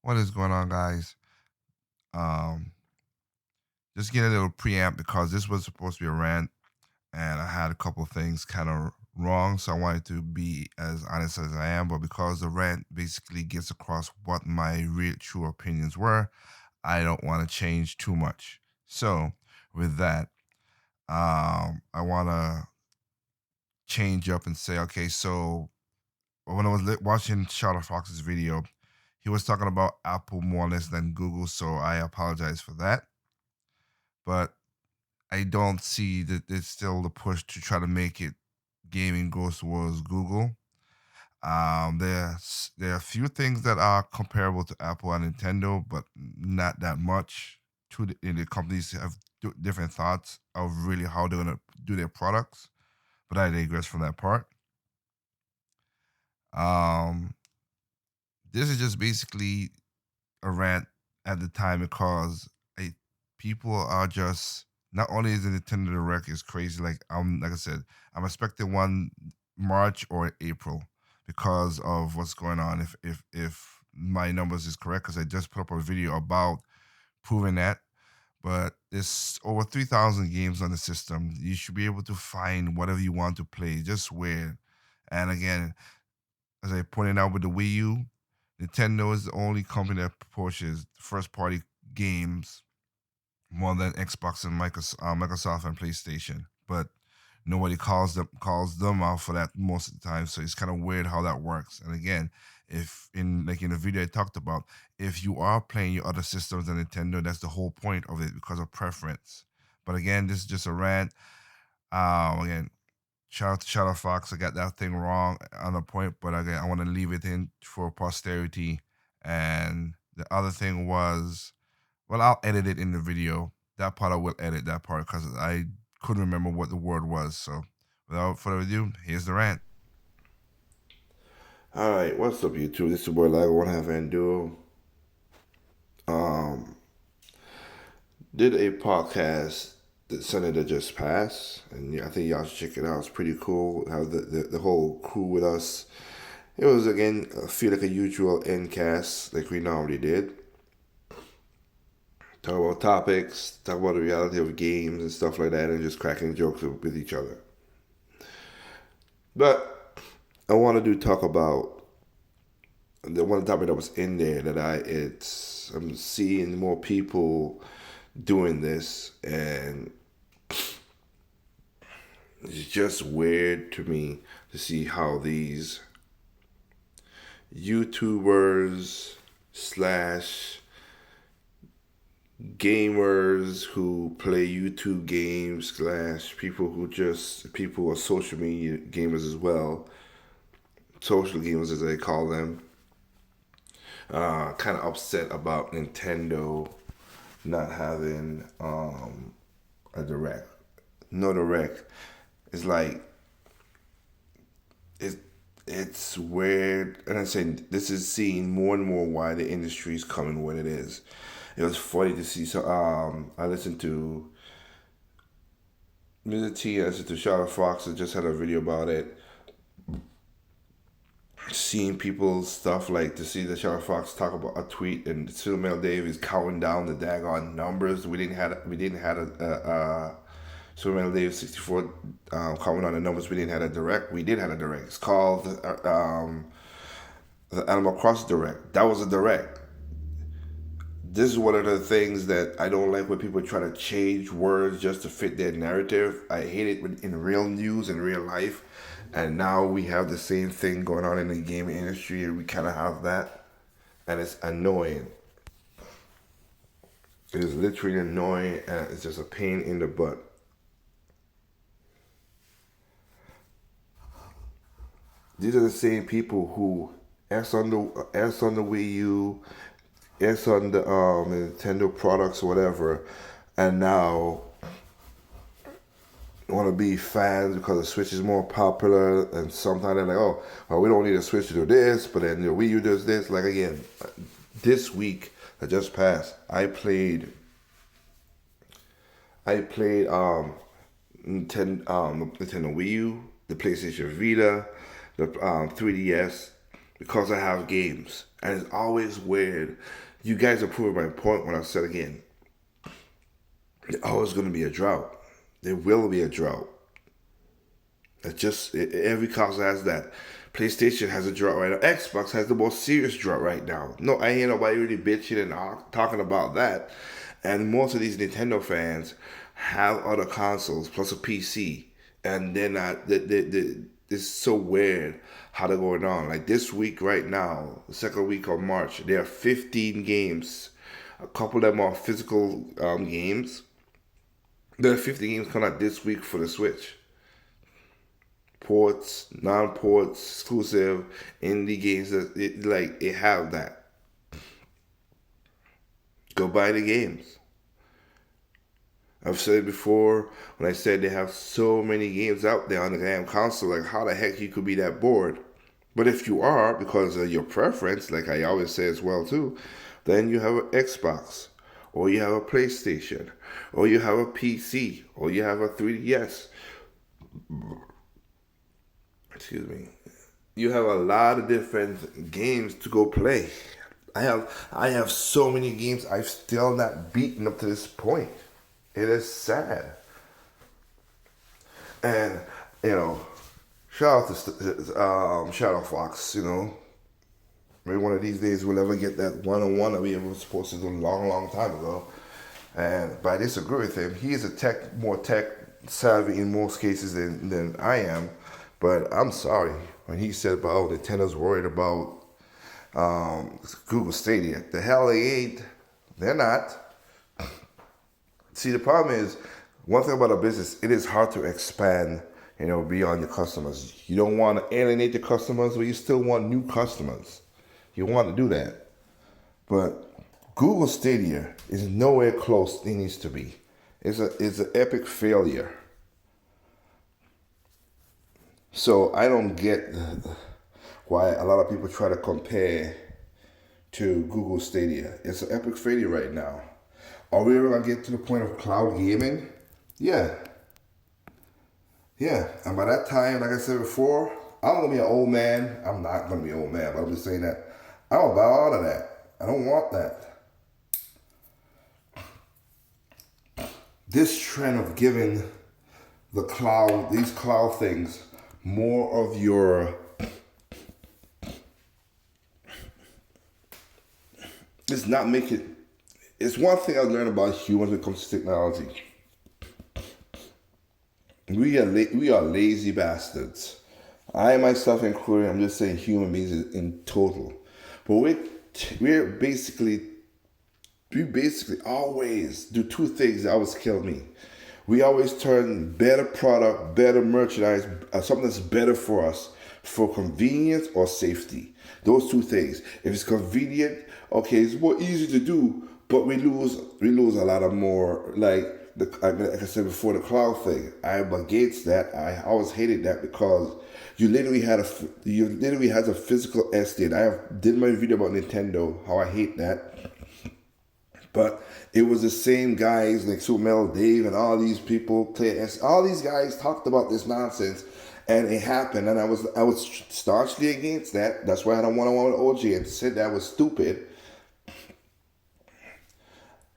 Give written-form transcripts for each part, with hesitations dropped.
What is going on, guys? Um, just get a little preamp because this was supposed to be a rant, and I had a couple of things kind of wrong, so I wanted to be as honest as I am. But because the rant basically gets across what my real true opinions were, I don't want to change too much. So, with that, I want to change up and say, okay, so when I was watching Charlotte Fox's video, he was talking about Apple more or less than Google, so I apologize for that. But I don't see that it's still the push to try to make it gaming goes towards Google. There are a few things that are comparable to Apple and Nintendo, but not that much. The companies have different thoughts of really how they're gonna do their products, but I digress from that part. Um, this is just basically a rant at the time because I, people are just not only is the Nintendo Direct is crazy. Like I said, I'm expecting one March or April because of what's going on. If my numbers is correct, because I just put up a video about proving that. But there's over 3,000 games on the system. You should be able to find whatever you want to play. Just weird. And again, as I pointed out with the Wii U, Nintendo is the only company that pushes first party games more than Xbox and Microsoft and PlayStation. But nobody calls them out for that most of the time. So it's kind of weird how that works. And again, if in the video I talked about, if you are playing your other systems than Nintendo, that's the whole point of it because of preference. But again, this is just a rant. Again, shout out to Shadow Fox. I got that thing wrong on a point, but again, I want to leave it in for posterity. And the other thing was, well, I'll edit it in the video. That part I will edit that part because I couldn't remember what the word was. So without further ado, here's the rant. Alright, what's up YouTube? This is your boy Lago One Half and Duo. Um did a podcast that Sunday that just passed, and yeah, I think y'all should check it out. It's pretty cool how the whole crew with us. It was again feel like a usual end cast like we normally did. Talk about topics, talk about the reality of games and stuff like that, and just cracking jokes with each other. But I want to talk about the one topic that was in there that I'm seeing more people doing this, and it's just weird to me to see how these YouTubers slash gamers who play YouTube games slash people who are social media gamers as well, social gamers as they call them, kind of upset about Nintendo not having a direct. No direct. It's like it it's weird, and I say this is seen more and more why the industry is coming what it is. It was funny to see. So I listened to Mr. T. I listened to Shadow Fox. I just had a video about it. Seeing people's stuff like to see the Shadow Fox talk about a tweet and Silmail Dave is counting down the daggone numbers. We didn't have a Superman Dave 64 comment on the numbers. We didn't have a direct. We did have a direct. It's called the Animal Crossing Direct. That was a direct. This is one of the things that I don't like when people try to change words just to fit their narrative. I hate it in real news and real life. And now we have the same thing going on in the gaming industry, and we kind of have that. And it's annoying. It is literally annoying, and it's just a pain in the butt. These are the same people who S on the Wii U, S on the Nintendo products or whatever, and now want to be fans because the Switch is more popular. And sometimes they're like, oh, well, we don't need a Switch to do this, but then the Wii U does this. Like again, this week that just passed, I played Nintendo Wii U, the PlayStation Vita, the 3DS, because I have games. And it's always weird. You guys are proving my point when I said again, there's always going to be a drought. There will be a drought. It's just, every console has that. PlayStation has a drought right now. Xbox has the most serious drought right now. No, I ain't nobody really bitching and talking about that. And most of these Nintendo fans have other consoles plus a PC, and they're not. It's so weird how they're going on. Like this week, right now, the second week of March, there are 15 games. A couple of them are physical games. There are 50 games coming out this week for the Switch. Ports, non-ports, exclusive, indie games that it have that. Go buy the games. I've said it before when I said they have so many games out there on the damn console. Like, how the heck you could be that bored? But if you are, because of your preference, like I always say as well too, then you have an Xbox, or you have a PlayStation, or you have a PC, or you have a 3DS. Excuse me. You have a lot of different games to go play. I have so many games I've still not beaten up to this point. It is sad. And shout out to Shadow Fox. Maybe one of these days we'll ever get that one-on-one that we were supposed to do a long, long time ago. But I disagree with him. He is more tech savvy in most cases than I am. But I'm sorry when he said about Nintendo's worried about Google Stadia. The hell they ain't. They're not. See, the problem is, one thing about a business, it is hard to expand, beyond your customers. You don't want to alienate your customers, but you still want new customers. You want to do that. But Google Stadia is nowhere close it needs to be. It's an epic failure. So I don't get why a lot of people try to compare to Google Stadia. It's an epic failure right now. Are we ever going to get to the point of cloud gaming? Yeah. Yeah. And by that time, like I said before, I'm going to be an old man. I'm not going to be an old man, but I'm just saying that I don't buy all of that. I don't want that. This trend of giving these cloud things, more of your... It's not making... It's one thing I've learned about humans when it comes to technology. We are lazy bastards. I myself included, I'm just saying human beings in total. But we basically always do two things that always kill me. We always turn better product, better merchandise, something that's better for us, for convenience or safety. Those two things. If it's convenient, okay, it's more easy to do, but we lose a lot of more, like I said before, the cloud thing. I'm against that. I always hated that because you literally had a physical SD. And I did my video about Nintendo, how I hate that. But it was the same guys like Super Metal Dave and all these people all these guys talked about this nonsense, and it happened. And I was staunchly against that. That's why I had a one-on-one with OG and said that was stupid.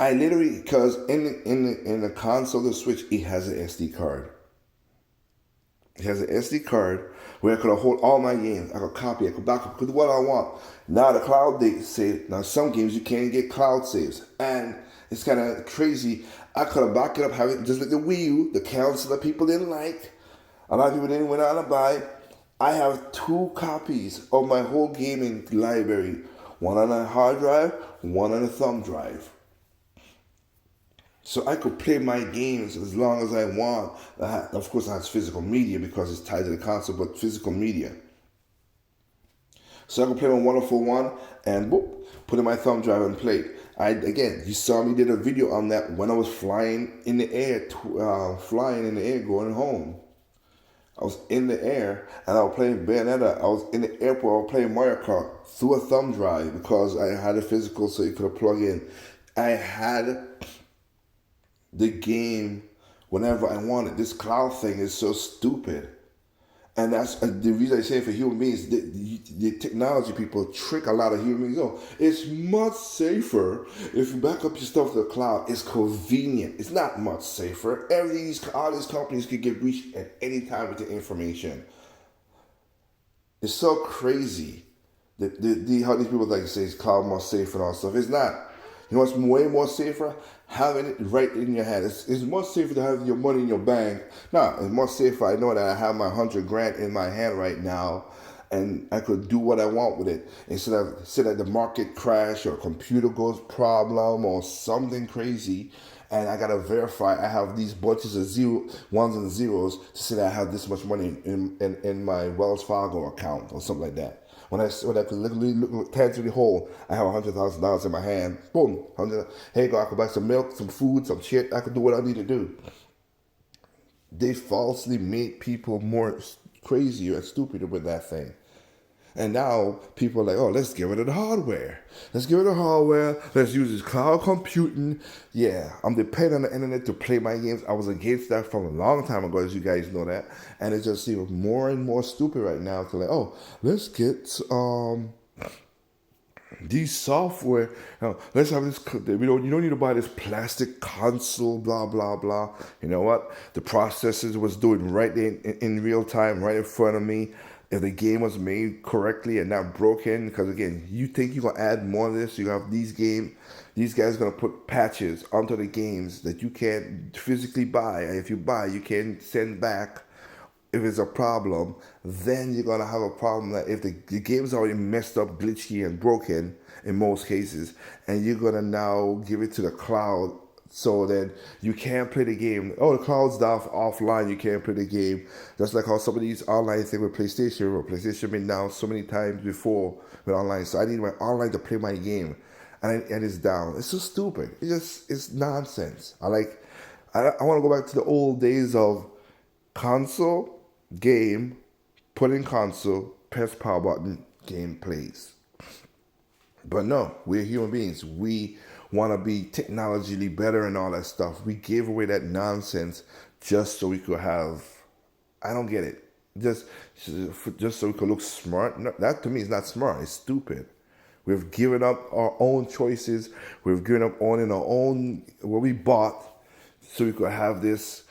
I literally, because in the console, the Switch, it has an SD card. It has an SD card where I could hold all my games. I could copy, I could back up, I could do what I want. Now the cloud save. Now some games you can't get cloud saves, and it's kind of crazy. I could have backed it up, have it just like the Wii U. The console that people didn't like. A lot of people didn't went out and buy. I have 2 copies of my whole gaming library. One on a hard drive, one on a thumb drive. So I could play my games as long as I want. Of course, it has physical media because it's tied to the console, but physical media. So I could play on 104.1 and boop, put in my thumb drive and play. Again, you saw me did a video on that when I was flying in the air, going home. I was in the air and I was playing Bayonetta. I was in the airport, I was playing Mario Kart through a thumb drive because I had a physical so you could plug in. I had the game whenever I wanted. This cloud thing is so stupid. And that's the reason I say for human beings, the technology people trick a lot of human beings. Oh, it's much safer if you back up your stuff to the cloud. It's convenient. It's not much safer. All these companies can get reached at any time with the information. It's so crazy how these people like to say it's cloud more safe and all stuff. It's not. You know what's way more safer? Having it right in your hand. It's much safer to have your money in your bank. No, it's much safer. I know that I have my 100 grand in my hand right now, and I could do what I want with it instead of the market crash or computer goes problem or something crazy. And I gotta verify I have these bunches of ones and zeros to say that I have this much money in my Wells Fargo account or something like that. When I could literally look tangibly whole, I have $100,000 in my hand. Boom, 100. Hey, go! I could buy some milk, some food, some shit. I could do what I need to do. They falsely make people more crazier and stupider with that thing. And now people are like, oh, let's get rid of the hardware. Let's get rid of the hardware. Let's use this cloud computing. Yeah, I'm dependent on the internet to play my games. I was against that from a long time ago, as you guys know that. And it just seems more and more stupid right now to like, oh, let's get these software. Let's have this. You don't need to buy this plastic console. Blah blah blah. You know what? The processors was doing right in real time, right in front of me. If the game was made correctly and not broken, because again, you think you're gonna add more of this, you have these guys are gonna put patches onto the games that you can't physically buy. And if you buy, you can send back if it's a problem. Then you're gonna have a problem that if the game's already messed up, glitchy and broken in most cases, and you're gonna now give it to the cloud so that you can't play the game. Oh, the cloud's offline, you can't play the game. Just like how some of these online things with PlayStation, or PlayStation been down so many times before with online. So I need my online to play my game, and it's down. It's so stupid. It's nonsense. I want to go back to the old days of console, game, put in console, press power button, game plays. But no, we're human beings. We want to be technologically better and all that stuff. We gave away that nonsense just so we could have. I don't get it. Just so we could look smart. No, that to me is not smart. It's stupid. We've given up our own choices. We've given up owning our own what we bought, so we could have this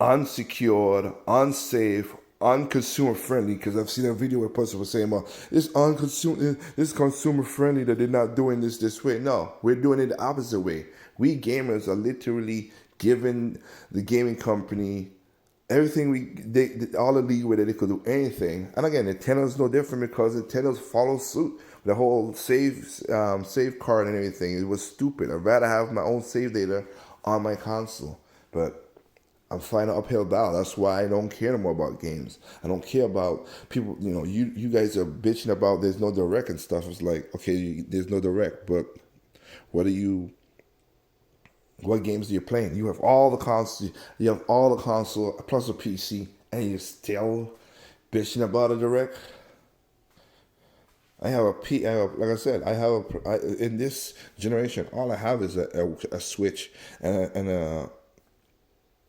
unsecured, unsafe, unconsumer friendly. Because I've seen a video where a person was saying, this consumer friendly that they're not doing this way. No, we're doing it the opposite way. We gamers are literally giving the gaming company everything all the leeway that they could do anything. And again, Nintendo's no different because Nintendo's follow suit. The whole save card and everything, it was stupid. I'd rather have my own save data on my console. But I'm fighting an uphill battle. That's why I don't care no more about games. I don't care about people. You guys are bitching about there's no direct and stuff. It's like, okay, there's no direct, but what games are you playing? You have all the console. You have all the console plus a PC, and you're still bitching about a direct. I have like I said, in this generation, all I have is a Switch and a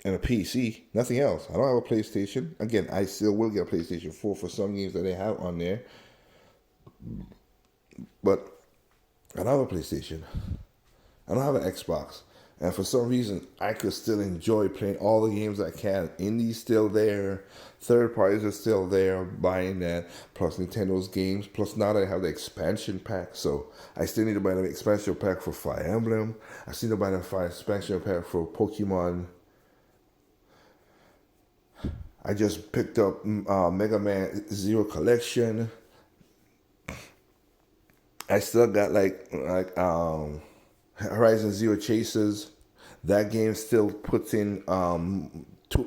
PC, nothing else. I don't have a PlayStation. Again, I still will get a PlayStation 4 for some games that they have on there. But I don't have a PlayStation. I don't have an Xbox. And for some reason, I could still enjoy playing all the games I can. Indie's still there. Third parties are still there, buying that. Plus Nintendo's games. Plus now that I have the expansion pack. So I still need to buy the expansion pack for Fire Emblem. I still need to buy the expansion pack for Pokemon. I just picked up Mega Man Zero Collection. I still got like Horizon Zero Chasers. That game still puts in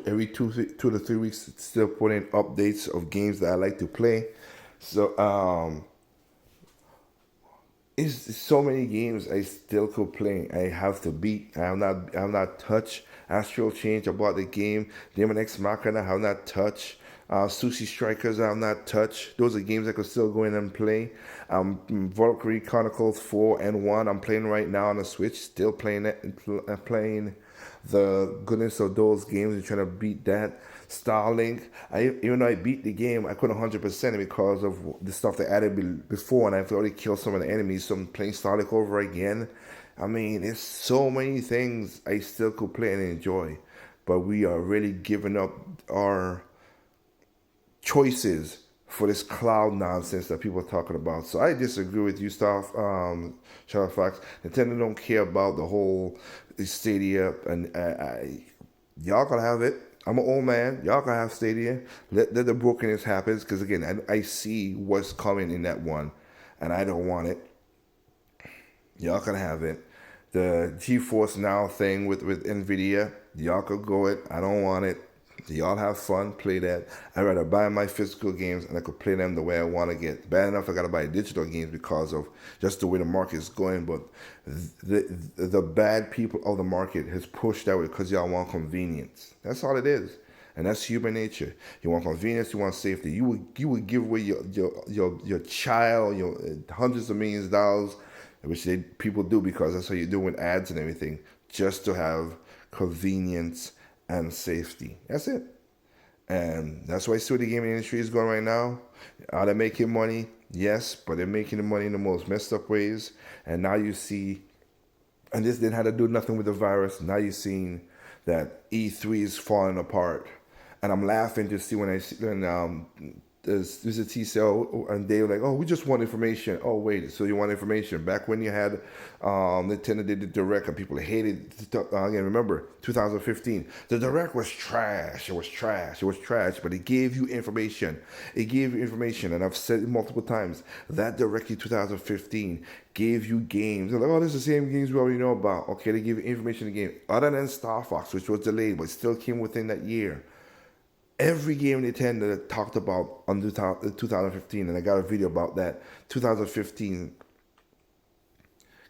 every 2 to 3 weeks. It's still putting updates of games that I like to play. So it's so many games I still could play. I have to beat. I have not touched Astral Change. I bought the game. Demon X Machina I have not touched. Sushi Strikers I have not touched. Those are games I could still go in and play. Valkyrie Chronicles 4 and 1 I'm playing right now on the Switch. Still playing it, playing the goodness of those games and trying to beat that. Starlink. Even though I beat the game, I couldn't 100% it because of the stuff they added before, and I've already killed some of the enemies. So I'm playing Starlink over again. I mean, there's so many things I still could play and enjoy, but we are really giving up our choices for this cloud nonsense that people are talking about. So I disagree with you, Charles Fox. Nintendo don't care about the whole Stadia, and y'all can have it. I'm an old man. Y'all can have Stadia. Let the brokenness happen, because again, I see what's coming in that one, and I don't want it. Y'all can have it. The GeForce Now thing with Nvidia, y'all could go it. I don't want it. Y'all have fun, play that. I'd rather buy my physical games and I could play them the way I want to get. Bad enough I gotta buy digital games because of just the way the market is going. But the bad people of the market has pushed that way because y'all want convenience. That's all it is. And that's human nature. You want convenience, you want safety. You would give away your child, your hundreds of millions of dollars, which people do because that's how you do with ads and everything, just to have convenience and safety. That's it. And that's why I see where the gaming industry is going right now. Are they making money? Yes, but they're making the money in the most messed up ways. And now you see, and this didn't have to do nothing with the virus. Now you're seeing that E3 is falling apart. And I'm laughing to see when I see when there's a T-cell and they were like, oh, we just want information. Oh, wait, so you want information? Back when you had Nintendo did the Direct and people hated, again, remember, 2015, the Direct was trash. It was trash. It was trash, but it gave you information. It gave you information, and I've said it multiple times. That Direct in 2015 gave you games. They're like, oh, this is the same games we already know about. Okay, they give you information in the game. Other than Star Fox, which was delayed, but still came within that year. Every game Nintendo that talked about on 2015, and I got a video about that, 2015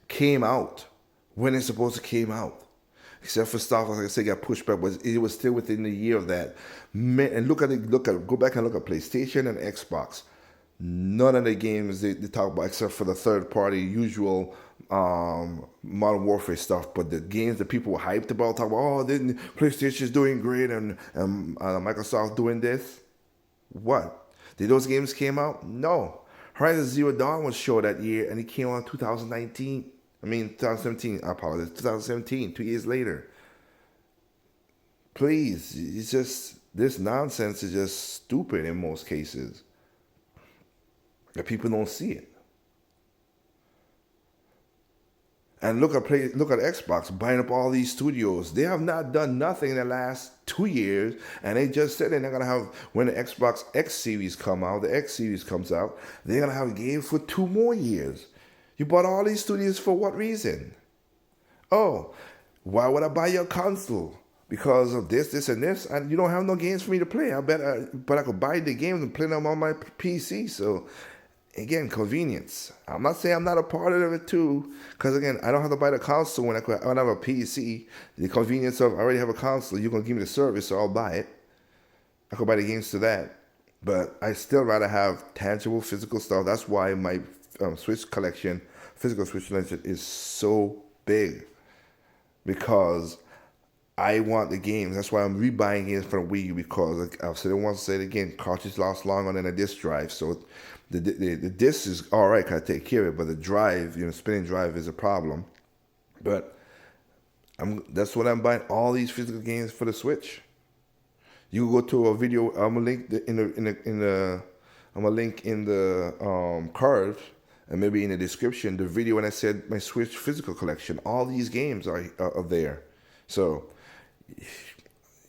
came out when it's supposed to came out. Except for Star Fox, like I said, got pushed back, but it was still within the year of that. And go back and look at PlayStation and Xbox. None of the games they talk about, except for the third party usual Modern Warfare stuff. But the games that people were hyped about, talk about, oh, then PlayStation's doing great and Microsoft doing this. What? Did those games came out? No. Horizon Zero Dawn was shown that year, and it came out in 2019. 2017. I apologize. 2017, 2 years later. Please, it's just, this nonsense is just stupid in most cases. That people don't see it. And look at Xbox buying up all these studios. They have not done nothing in the last 2 years, and they just said they're gonna have, when the Xbox X series come out, the X series comes out, they're gonna have games for 2 more years. You bought all these studios for what reason? Oh, why would I buy your console? Because of this, and this, and you don't have no games for me to play. But I could buy the games and play them on my PC. So again, convenience. I'm not saying I'm not a part of it too, because again, I don't have to buy the console when I have a PC. The convenience of I already have a console, you're gonna give me the service, so I'll buy it. I could buy the games to that, but I still rather have tangible physical stuff. That's why my Switch collection, physical Switch collection, is so big, because I want the games. That's why I'm rebuying games for the Wii U, because like I've said it once, say it again, cartridge lasts longer than a disc drive. So the disc is all right, can I take care of it, but the drive, spinning drive is a problem. But that's what I'm buying all these physical games for the Switch. You go to a video. I'm gonna link I'm gonna link in the card and maybe in the description the video when I said my Switch physical collection. All these games are there. So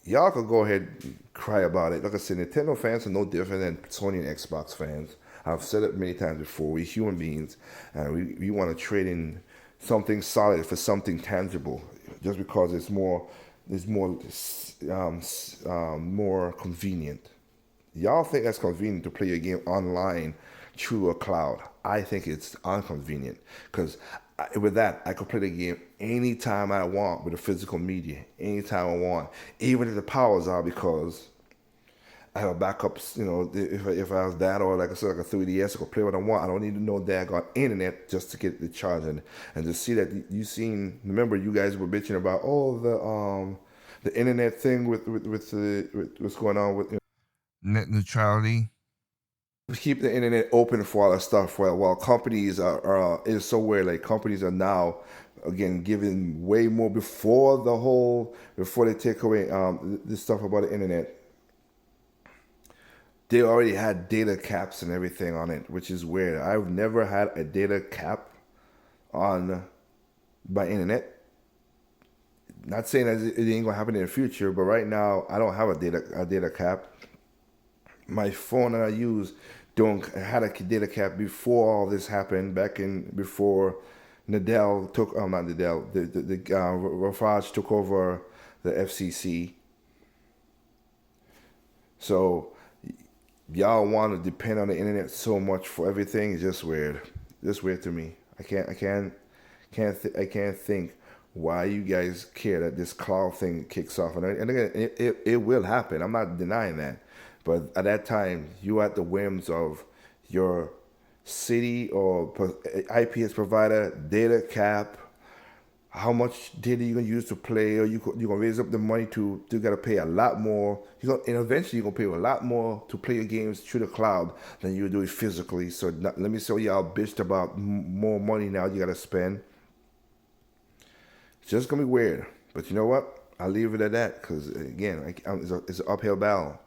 y'all could go ahead and cry about it. Like I said, Nintendo fans are no different than Sony and Xbox fans. I've said it many times before. We're human beings, and we want to trade in something solid for something tangible, just because it's more convenient. Y'all think that's convenient to play your game online through a cloud. I think it's inconvenient, because with that, I could play the game anytime I want with the physical media, anytime I want, even if the power's out, because I have a backup. If I have that, or like I said, like a 3DS, I could play what I want. I don't need to know that I got internet just to get the charge, and to see that you seen. Remember, you guys were bitching about the internet thing with what's going on with Net neutrality. keep the internet open for all that stuff. While companies are it's so weird. Like companies are now again giving way more before they take away this stuff about the internet. They already had data caps and everything on it, which is weird. I've never had a data cap on my internet. Not saying that it ain't gonna happen in the future, but right now I don't have a data cap. My phone that I use don't had a data cap before all this happened. Back in before Nadell took not Nadell the Rafaj took over the FCC. So y'all want to depend on the internet so much for everything. It's just weird. Just weird to me. I can't think why you guys care that this cloud thing kicks off. And again, it will happen. I'm not denying that. But at that time, you at the whims of your city or IPS provider, data cap, how much data you gonna use to play, or you're gonna raise up the money to you gotta pay a lot more. And eventually you're gonna pay a lot more to play your games through the cloud than you do it physically. So let me say y'all bitched about more money now you gotta spend. It's just gonna be weird. But you know what? I'll leave it at that because again, it's an uphill battle.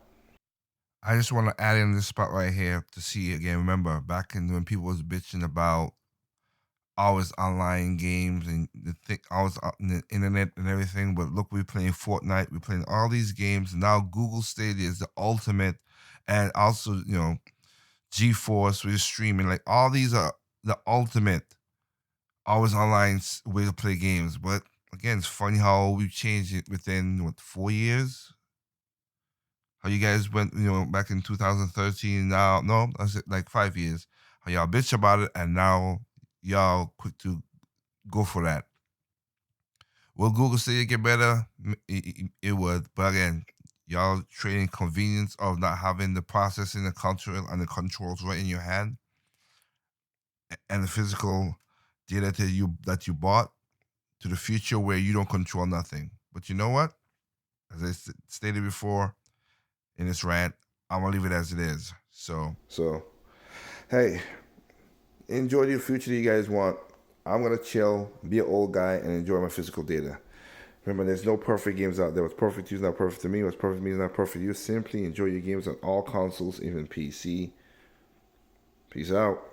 I just want to add in this spot right here to see again. Remember back in when people was bitching about always online games and always on the internet and everything. But look, we're playing Fortnite, we're playing all these games. Now Google Stadia is the ultimate, and also GeForce with streaming. Like all these are the ultimate always online way to play games. But again, it's funny how we've changed it within 4 years. How you guys went, back in 2013. Now, no, that's it, like 5 years. How y'all bitch about it, and now y'all quick to go for that. Will Google Stadia get better? It would, but again, y'all trading convenience of not having the processing, the control, and the controls right in your hand, and the physical data that you bought to the future where you don't control nothing. But you know what? As I stated before in this rant, I'm gonna leave it as it is. So So hey, enjoy the future you guys want. I'm gonna chill, be an old guy, and enjoy my physical data. Remember, there's no perfect games out there. What's perfect to you is not perfect to me. What's perfect to me is not perfect to you. Simply enjoy your games on all consoles, even PC. Peace out.